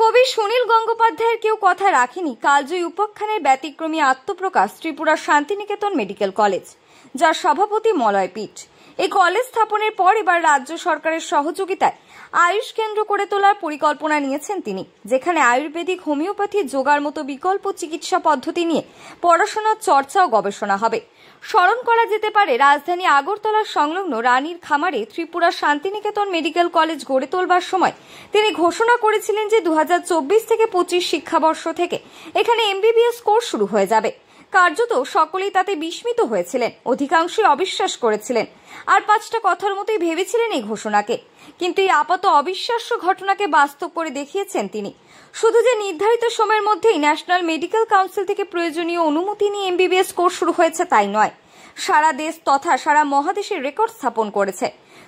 কবি সুনীল গঙ্গোপাধ্যায়ের কেউ কথা রাখেনি কালজয়ী উপাখ্যানের ব্যতিক্রমী আত্মপ্রকাশ ত্রিপুরার শান্তিনিকেতন মেডিকেল কলেজ, যার সভাপতি মলয় পীঠ। এই কলেজ স্থাপনের পর এবার রাজ্য সরকারের সহযোগিতায় আয়ুষ কেন্দ্র করে তোলার পরিকল্পনা নিয়েছেন তিনি, যেখানে আয়ুর্বেদিক, হোমিওপ্যাথি, যোগার মতো বিকল্প চিকিৎসা পদ্ধতি নিয়ে পড়াশোনা, চর্চা ও গবেষণা হবে। স্মরণ করা যেতে পারে, রাজধানী আগরতলার সংলগ্ন রানীর খামারে ত্রিপুরা শান্তিনিকেতন মেডিকেল কলেজ গড়ে তোলবার সময় তিনি ঘোষণা করেছিলেন যে 2024 থেকে 25 শিক্ষাবর্ষ থেকে এখানে এমবিবিএস কোর্স শুরু হয়ে যাবে। কার্যত সকলেই তাতে বিস্মিত হয়েছিলেন, অধিকাংশই অবিশ্বাস করেছিলেন, আর 5টা কথার মতোই ভেবেছিলেন এই ঘোষণাকে। কিন্তু এই আপাত অবিশ্বাস্য ঘটনাকে বাস্তব করে দেখিয়েছেন তিনি। শুধু যে নির্ধারিত সময়ের মধ্যেই ন্যাশনাল মেডিকেল কাউন্সিল থেকে প্রয়োজনীয় অনুমতি নিয়ে এমবিবিএস কোর্স শুরু হয়েছে তাই নয়, সারা দেশ তথা সারা মহাদেশের রেকর্ড স্থাপন করেছে।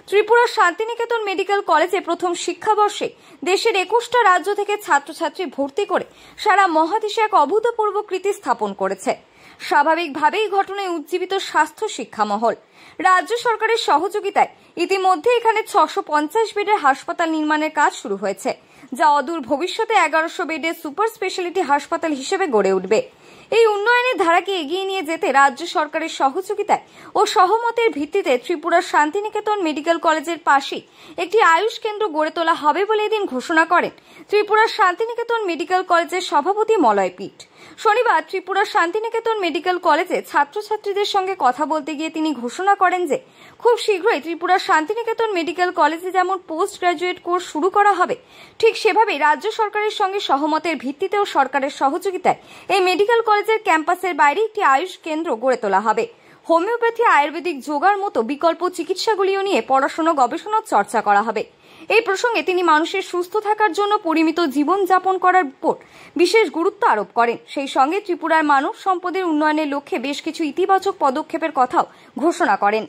ত্রিপুরার শান্তিনিকেতন মেডিকেল কলেজে প্রথম শিক্ষাবর্ষে দেশের 21টা রাজ্য থেকে ছাত্রছাত্রী ভর্তি করে সারা মহাদেশে এক অভূতপূর্ব কৃতি স্থাপন করেছে। স্বাভাবিকভাবেই ঘটনায় উজ্জীবিত স্বাস্থ্য শিক্ষা মহল। রাজ্য সরকারের সহযোগিতায় ইতিমধ্যে এখানে 650 বেডের হাসপাতাল নির্মাণের কাজ শুরু হয়েছে, যা অদূর ভবিষ্যতে 1100 বেডের সুপার স্পেশালিটি হাসপাতাল হিসেবে গড়ে উঠবে। এই উন্নয়নের ধারাকে এগিয়ে নিয়ে যেতে রাজ্য সরকারের সহযোগিতায় ও সহমতের ভিত্তিতে ত্রিপুরার শান্তিনিকেতন মেডিকেল কলেজের পাশেই একটি আয়ুষ কেন্দ্র গড়ে তোলা হবে বলে এদিন ঘোষণা করেন ত্রিপুরার শান্তিনিকেতন মেডিকেল কলেজের সভাপতি মলয় পীঠ। শনিবার ত্রিপুরার শান্তিনিকেতন মেডিকেল কলেজে ছাত্রছাত্রীদের সঙ্গে কথা বলতে গিয়ে তিনি ঘোষণা করেন যে খুব শীঘ্রই ত্রিপুরার শান্তিনিকেতন মেডিকেল কলেজে যেমন পোস্ট গ্রাজুয়েট কোর্স শুরু করা হবে, ঠিক সেভাবেই রাজ্য সরকারের সঙ্গে সহমতের ভিত্তিতেও সরকারের সহযোগিতায় এই মেডিকেল কলেজের ক্যাম্পাসের বাইরে একটি আয়ুষ কেন্দ্র গড়ে তোলা হবে। হোমিওপ্যাথি, আয়ুর্বেদিক, যোগার মতো বিকল্প চিকিৎসাগুলিও নিয়ে পড়াশোনা, গবেষণা, চর্চা করা হবে। এই প্রসঙ্গে তিনি মানুষের সুস্থ থাকার জন্য পরিমিত জীবন যাপন করার উপর বিশেষ গুরুত্ব আরোপ করেন। সেই সঙ্গে ত্রিপুরার মানব সম্পদের উন্নয়নের লক্ষ্যে বেশ কিছু ইতিবাচক পদক্ষেপের কথাও ঘোষণা করেন।